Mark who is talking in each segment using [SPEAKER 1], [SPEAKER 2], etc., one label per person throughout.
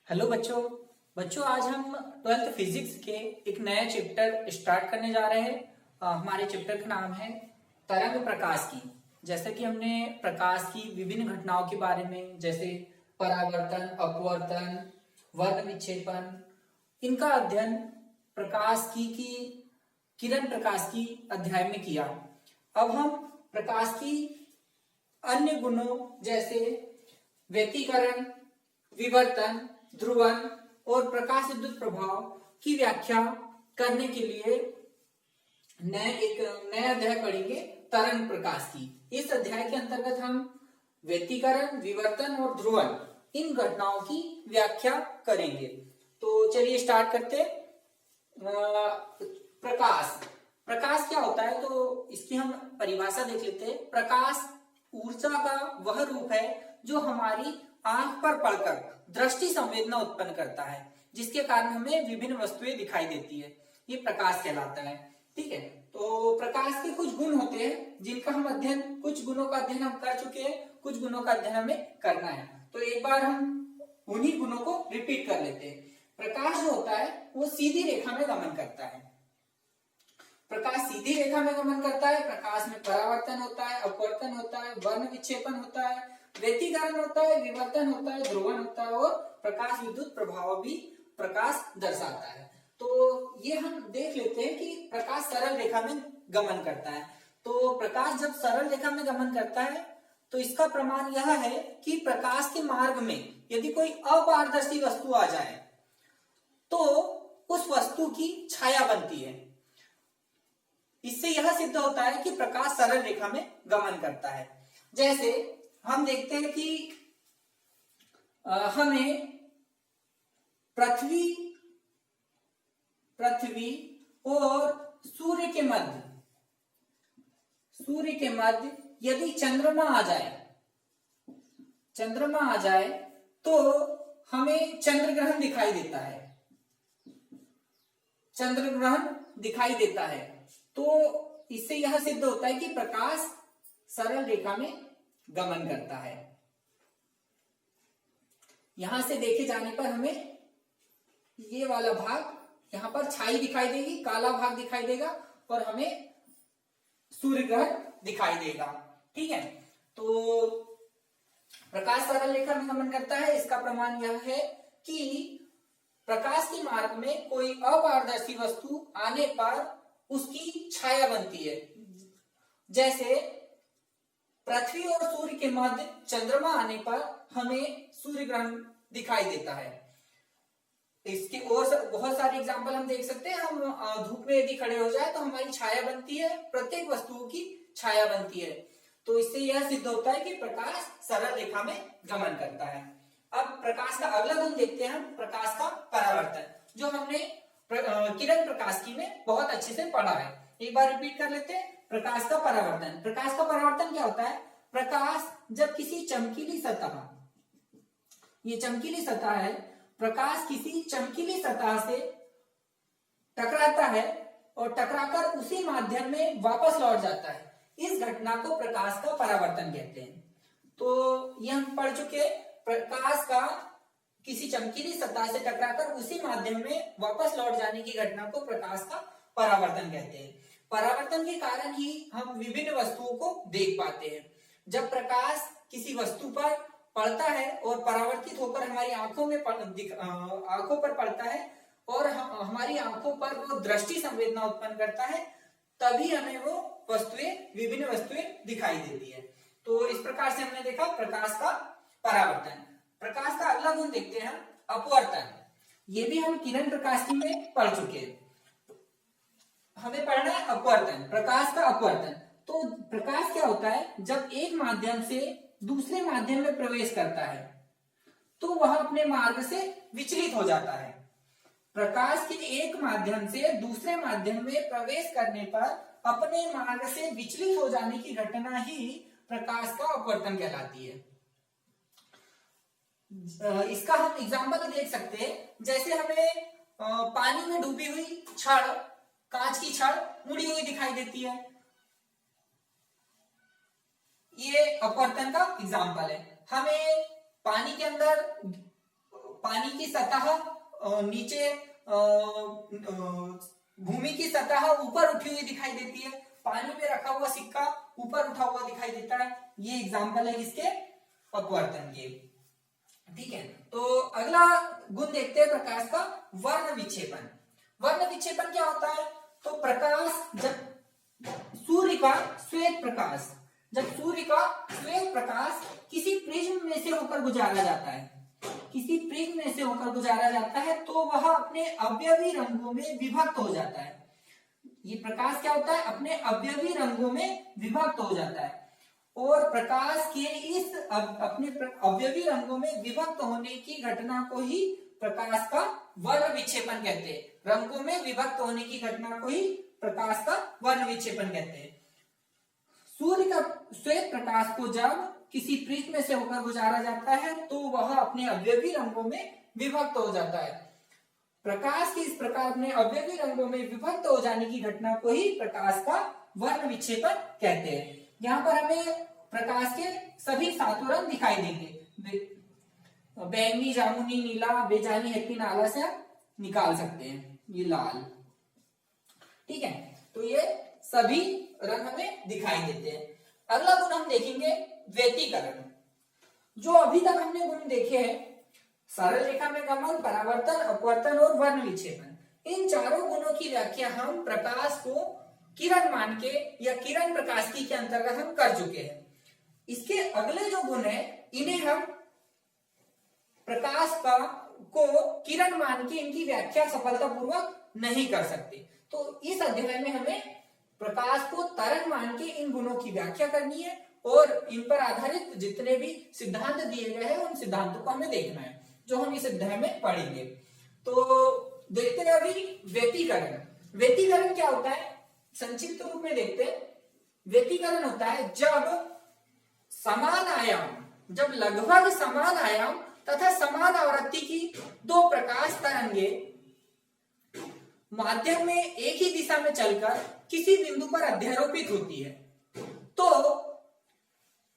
[SPEAKER 1] Hello बच्चों। आज हम ट्वेल्थ फिजिक्स के एक नया चैप्टर स्टार्ट करने जा रहे हैं। हमारे चैप्टर का नाम है तरंग प्रकाश की। जैसे कि हमने प्रकाश की विभिन्न घटनाओं के बारे में, जैसे परावर्तन, अपवर्तन, वर्ण विक्षेपण, इनका अध्ययन प्रकाश की किरण प्रकाश की अध्याय में किया। अब हम प्रकाश की अन्य गुणों जैसे व्यतिकरण, विवर्तन, ध्रुवन और प्रकाश विद्युत प्रभाव की व्याख्या करने के लिए एक नया अध्याय पढ़ेंगे, तरंग प्रकाश की। इस अध्याय के अंतर्गत हम व्यतिकरण, विवर्तन और ध्रुवन इन घटनाओं की व्याख्या करेंगे। तो चलिए स्टार्ट करते। प्रकाश प्रकाश क्या होता है, तो इसकी हम परिभाषा देख लेते हैं। प्रकाश ऊर्जा का वह रूप है जो हमारी आंख पर पड़कर दृष्टि संवेदना उत्पन्न करता है, जिसके कारण हमें विभिन्न वस्तुएं दिखाई देती है। ये प्रकाश कहलाता है। ठीक है, तो प्रकाश के कुछ गुण होते हैं जिनका हम अध्ययन, कुछ गुणों का अध्ययन हम कर चुके हैं, कुछ गुणों का अध्ययन हमें करना है। तो एक बार हम उन्हीं गुणों को रिपीट कर लेते हैं। प्रकाश जो होता है वो सीधी रेखा में गमन करता है। प्रकाश सीधी रेखा में गमन करता है। प्रकाश में परावर्तन होता है, अपवर्तन होता है, वर्ण विक्षेपण होता है, व्यतिकरण होता है, विवर्तन होता है, ध्रुवन होता है और प्रकाश विद्युत प्रभाव भी प्रकाश दर्शाता है। तो ये हम देख लेते हैं कि प्रकाश सरल रेखा में गमन करता है। तो प्रकाश जब सरल रेखा में गमन करता है तो इसका प्रमाण यह है कि प्रकाश के मार्ग में यदि कोई अपारदर्शी वस्तु आ जाए तो उस वस्तु की छाया बनती है। इससे यह सिद्ध होता है कि प्रकाश सरल रेखा में गमन करता है। जैसे हम देखते हैं कि हमें पृथ्वी और सूर्य के मध्य यदि चंद्रमा आ जाए तो हमें चंद्र ग्रहण दिखाई देता है। तो इससे यह सिद्ध होता है कि प्रकाश सरल रेखा में गमन करता है। यहां से देखे जाने पर हमें ये वाला भाग, यहां पर छाई दिखाई देगी, काला भाग दिखाई देगा और हमें सूर्य ग्रहण दिखाई देगा। ठीक है, तो प्रकाश सरल रेखा में गमन करता है। इसका प्रमाण यह है कि प्रकाश के मार्ग में कोई अपारदर्शी वस्तु आने पर उसकी छाया बनती है। जैसे पृथ्वी और सूर्य के मध्य चंद्रमा आने पर हमें सूर्य ग्रहण दिखाई देता है। इसके और बहुत सारे एग्जाम्पल हम देख सकते हैं। हम धूप में यदि खड़े हो जाए तो हमारी छाया बनती है, प्रत्येक वस्तुओं की छाया बनती है। तो इससे यह सिद्ध होता है कि प्रकाश सरल रेखा में गमन करता है। अब प्रकाश का अगला गुण देखते हैं हम, प्रकाश का परावर्तन, जो हमने किरण प्रकाश की में बहुत अच्छे से पढ़ा है। एक बार रिपीट कर लेते हैं। प्रकाश का परावर्तन क्या होता है? प्रकाश जब किसी चमकीली सतह, ये चमकीली सतह है, प्रकाश किसी चमकीली सतह से टकराता है और टकराकर उसी माध्यम में वापस लौट जाता है, इस घटना को प्रकाश का परावर्तन कहते हैं। तो ये हम पढ़ चुके। प्रकाश का किसी चमकीली सतह से टकराकर उसी माध्यम में वापस लौट जाने की घटना को प्रकाश का परावर्तन कहते हैं। परावर्तन के कारण ही हम विभिन्न वस्तुओं को देख पाते हैं। जब प्रकाश किसी वस्तु पर पड़ता है और परावर्तित होकर हमारी आंखों पर पड़ता है और हमारी आंखों पर वो दृष्टि संवेदना उत्पन्न करता है, तभी हमें वो विभिन्न वस्तुएं दिखाई देती है। तो इस प्रकार से हमने देखा प्रकाश का परावर्तन। प्रकाश का अगला गुण देखते हैं, अपवर्तन। ये भी हम किरण प्रकाश की में पढ़ चुके हैं। हमें पढ़ना है अपवर्तन, प्रकाश का अपवर्तन। तो प्रकाश क्या होता है? जब एक माध्यम से दूसरे माध्यम में प्रवेश करता है तो वह अपने मार्ग से विचलित हो जाता है। प्रकाश के एक माध्यम से दूसरे माध्यम में प्रवेश करने पर अपने मार्ग से विचलित हो जाने की घटना ही प्रकाश का अपवर्तन कहलाती है। इसका हम एग्जाम्पल देख सकते हैं। जैसे हमें पानी में डूबी हुई छड़, कांच की छड़ मुड़ी हुई दिखाई देती है, ये अपवर्तन का एग्जाम्पल है। हमें पानी के अंदर पानी की सतह नीचे, भूमि की सतह ऊपर उठी हुई दिखाई देती है, पानी में रखा हुआ सिक्का ऊपर उठा हुआ दिखाई देता है। ये एग्जाम्पल है किसके? अपवर्तन के। ठीक है, तो अगला गुण देखते हैं प्रकाश का, वर्ण विक्षेपण। वर्ण विक्षेपण क्या होता है? तो प्रकाश, जब सूर्य का श्वेत प्रकाश, जब सूर्य का श्वेत प्रकाश किसी प्रिज्म में से होकर गुजारा जाता है, किसी प्रिज्म में से होकर गुजारा जाता है, तो वह अपने अवयवी रंगों में विभक्त हो जाता है। ये प्रकाश क्या होता है? अपने अवयवी रंगों में विभक्त हो जाता है। और प्रकाश के इस अपने अवयवी रंगों में विभक्त होने की घटना को ही प्रकाश का वर्ण विक्षेपण कहते हैं। रंगों में विभक्त होने की घटना को ही प्रकाश का वर्ण विक्षेपण कहते हैं। सूर्य का श्वेत प्रकाश को जब किसी प्रिज्म में से होकर गुजारा जाता है, तो वह अपने अवयवी रंगों में विभक्त हो जाता है। प्रकाश के इस प्रकार अपने अवयवी रंगों में विभक्त हो जाने की घटना को ही प्रकाश का वर्ण विक्षेपण कहते हैं। यहाँ पर हमें प्रकाश के सभी सातों रंग दिखाई देंगे, बैंगनी, जामुनी, नीला, बेजानी, हल्की नाला से निकाल सकते हैं, ये लाल। ठीक है, तो ये सभी रंग हमें दिखाई देते हैं। अगला गुण हम देखेंगे व्यतिकरण। जो अभी तक हमने गुण देखे हैं, सरल रेखा में गमन, परावर्तन, अपवर्तन और वर्ण विक्षेपण, इन चारों गुणों की व्याख्या हम प्रकाश को किरण मान के या किरण प्रकाशिकी के अंतर्गत हम कर चुके हैं। इसके अगले जो गुण है, इन्हें हम प्रकाश को किरण मान के इनकी व्याख्या सफलतापूर्वक नहीं कर सकते। तो इस अध्याय में हमें प्रकाश को तरंग मान के इन गुणों की व्याख्या करनी है और इन पर आधारित जितने भी सिद्धांत दिए गए हैं, उन सिद्धांतों को हमें देखना है, जो हम इस अध्याय में पढ़ेंगे। तो देखते हैं अभी व्यतिकरण। व्यतिकरण क्या होता है? संक्षिप्त रूप में देखते हैं। व्यतिकरण होता है जब समान आयाम, जब लगभग समान आयाम तथा समान आवृत्ति की दो प्रकाश तरंगे माध्यम में एक ही दिशा में चलकर किसी बिंदु पर अध्यारोपित होती है, तो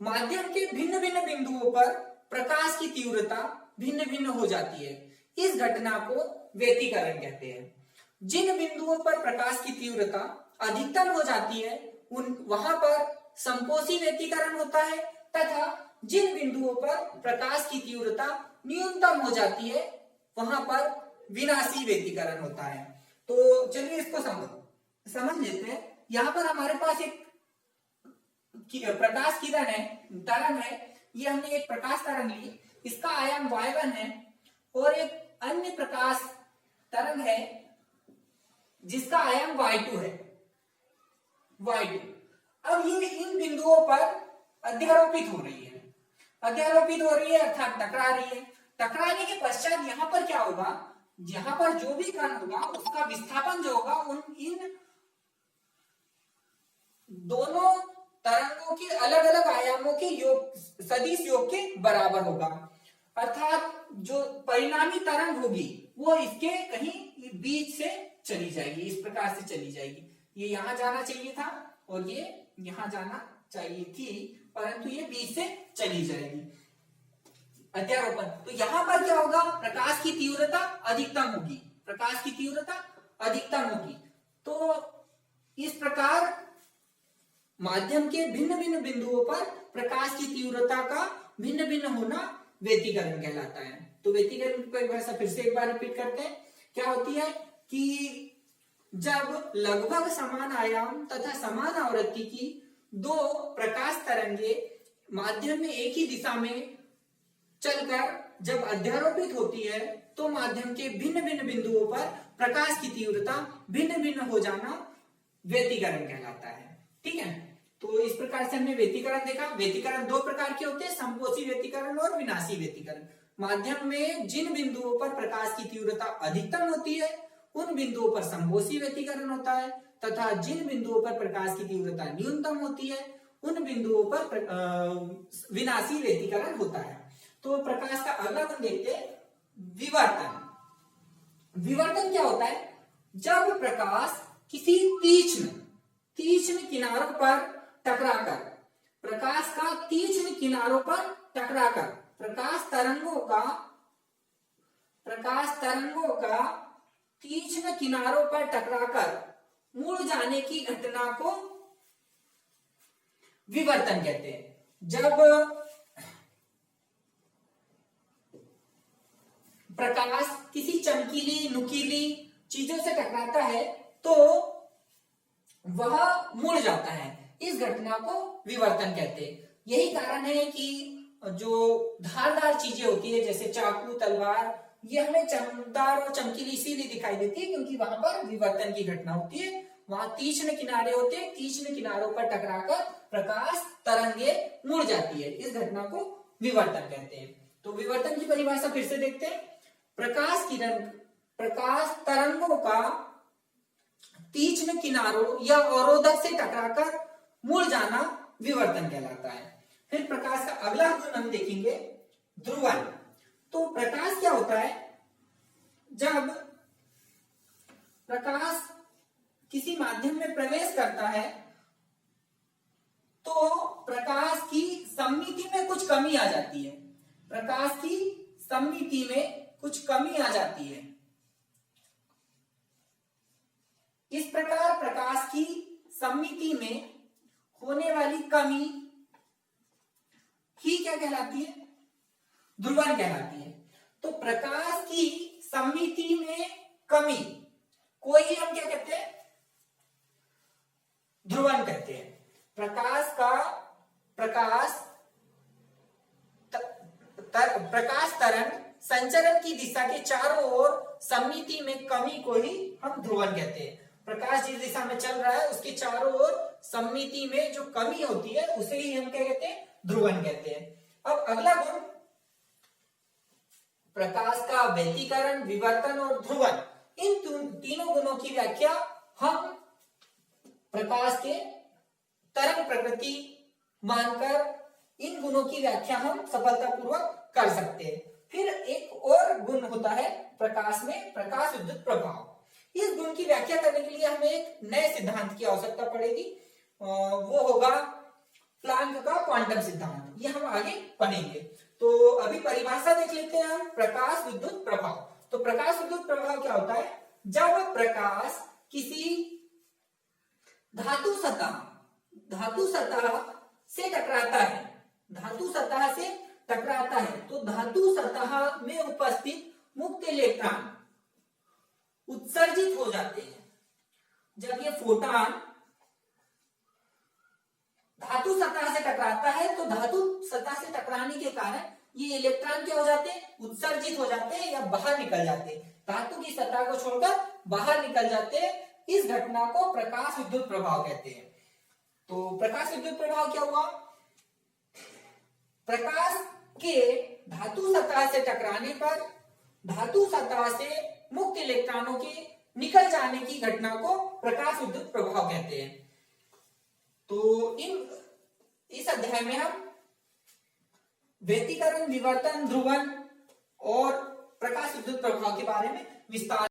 [SPEAKER 1] माध्यम के भिन्न भिन्न बिंदुओं पर प्रकाश की तीव्रता भिन्न भिन्न हो जाती है। इस घटना को व्यतिकरण कहते हैं। जिन बिंदुओं पर प्रकाश की तीव्रता अधिकतम हो जाती है, वहां पर संपोषी व्यतिकरण होता है, तथा जिन बिंदुओं पर प्रकाश की तीव्रता न्यूनतम हो जाती है, वहां पर विनाशी व्यतिकरण होता है। तो चलिए इसको समझ लेते हैं। यहां पर हमारे पास एक प्रकाश किरण है, तरंग है। ये हमने एक प्रकाश तरंग ली, इसका आयाम y1 है, और एक अन्य प्रकाश तरंग है जिसका आयाम y2 है, y2। अब ये इन बिंदुओं पर अध्यारोपित हो रही है, अध्यारोपित हो रही है अर्थात टकरा रही है। टकराने के पश्चात यहाँ पर क्या होगा? यहाँ पर जो भी कण होगा उसका विस्थापन जो होगा इन दोनों तरंगों के अलग अलग आयामों के योग, सदिश योग के बराबर होगा। अर्थात जो परिणामी तरंग होगी वो इसके कहीं बीच से चली जाएगी, इस प्रकार से चली जाएगी। ये यहां जाना चाहिए था और ये यहां जाना चाहिए थी, परंतु ये बीच से चली जाएगी, अध्यारोपण। तो यहां पर क्या होगा? प्रकाश की तीव्रता अधिकतम होगी, प्रकाश की तीव्रता अधिकतम होगी। तो इस प्रकार माध्यम के भिन्न भिन्न बिंदुओं पर प्रकाश की तीव्रता का भिन्न भिन्न होना व्यतिकरण कहलाता है। तो व्यतिकरण को एक बार रिपीट करते हैं। क्या होती है कि जब लगभग समान आयाम तथा समान आवृत्ति की दो प्रकाश तरंगे माध्यम में एक ही दिशा में चलकर जब अध्यारोपित होती है, तो माध्यम के भिन्न भिन्न बिंदुओं पर प्रकाश की तीव्रता भिन्न भिन्न हो जाना व्यतिकरण कहलाता है। ठीक है, तो इस प्रकार से हमने व्यतिकरण देखा। व्यतिकरण दो प्रकार के होते हैं, संपोषी व्यतिकरण और विनाशी व्यतिकरण। माध्यम में जिन बिंदुओं पर प्रकाश की तीव्रता अधिकतम होती है उन बिंदुओं पर संपोषी व्यतिकरण होता है, तथा जिन बिंदुओं पर प्रकाश की तीव्रता न्यूनतम होती है उन बिंदुओं पर विनाशी व्यतिकरण होता है। तो प्रकाश का अगला गुण देखते हैं, विवर्तन। विवर्तन क्या होता है? जब प्रकाश किसी तीक्ष्ण किनारों पर टकराकर, प्रकाश का तीक्ष्ण किनारों पर टकराकर प्रकाश तरंगों का प्रकाश तरंगों का तीक्ष्ण किनारों पर टकराकर मुड़ जाने की घटना को विवर्तन कहते हैं। जब प्रकाश किसी चमकीली नुकीली चीजों से टकराता है तो वह मुड़ जाता है, इस घटना को विवर्तन कहते हैं। यही कारण है कि जो धारदार चीजें होती है जैसे चाकू तलवार, ये हमें चमकदार और चमकीली इसीलिए दिखाई देती है क्योंकि वहां पर विवर्तन की घटना होती है, वहां तीक्ष्ण किनारे होते हैं, तीक्ष्ण किनारों पर टकराकर प्रकाश तरंगे मुड़ जाती है, इस घटना को विवर्तन कहते हैं। तो विवर्तन की परिभाषा फिर से देखते हैं। प्रकाश तरंगों का तीक्ष्ण किनारों या अवरोधक से टकराकर मुड़ जाना विवर्तन कहलाता है। फिर प्रकाश का अगला गुण हम देखेंगे, ध्रुवन। तो प्रकाश क्या होता है, जब प्रकाश किसी माध्यम में प्रवेश करता है तो प्रकाश की सममिति में कुछ कमी आ जाती है, प्रकाश की सममिति में कुछ कमी आ जाती है। इस प्रकार प्रकाश की सममिति में होने वाली कमी ही क्या कहलाती है, ध्रुवन कहलाती है। तो प्रकाश की सममिति में कमी कोई हम क्या कहते हैं, ध्रुवन कहते हैं। प्रकाश तरंग संचरण की दिशा के चारों ओर सममिति में कमी को ही हम ध्रुवन कहते हैं। प्रकाश जिस दिशा में चल रहा है उसके चारों ओर सममिति में जो कमी होती है उसे ही हम क्या कहते हैं, ध्रुवन कहते हैं। अब अगला गुण, प्रकाश का व्यतिकरण, विवर्तन और ध्रुवन, इन तीनों गुणों की व्याख्या हम प्रकाश के तरंग प्रकृति मानकर इन गुणों की व्याख्या हम सफलतापूर्वक कर सकते हैं। फिर एक और गुण होता है प्रकाश में, प्रकाश विद्युत प्रभाव। इस गुण की व्याख्या करने के लिए हमें एक नए सिद्धांत की आवश्यकता पड़ेगी, वो होगा प्लांक का क्वांटम सिद्धांत। ये हम आगे पढ़ेंगे। तो अभी परिभाषा देख लेते हैं हम, प्रकाश विद्युत प्रभाव। तो प्रकाश विद्युत प्रभाव क्या होता है, जब प्रकाश किसी धातु सतह से टकराता है, धातु सतह से टकराता है तो धातु सतह में उपस्थित मुक्त इलेक्ट्रॉन उत्सर्जित हो जाते हैं। जब ये फोटॉन धातु सतह से टकराता है तो धातु सतह से टकराने के कारण ये इलेक्ट्रॉन क्या हो जाते हैं, उत्सर्जित हो जाते हैं या बाहर निकल जाते हैं, धातु की सतह को छोड़कर बाहर निकल जाते हैं। इस घटना को प्रकाश विद्युत प्रभाव कहते हैं। तो प्रकाश विद्युत प्रभाव क्या हुआ, प्रकाश के धातु सतह से टकराने पर धातु सतह से मुक्त इलेक्ट्रॉनों के निकल जाने की घटना को प्रकाश विद्युत प्रभाव कहते हैं। तो इस अध्याय में हम व्यतिकरण, विवर्तन, ध्रुवन और प्रकाश विद्युत प्रभाव के बारे में विस्तार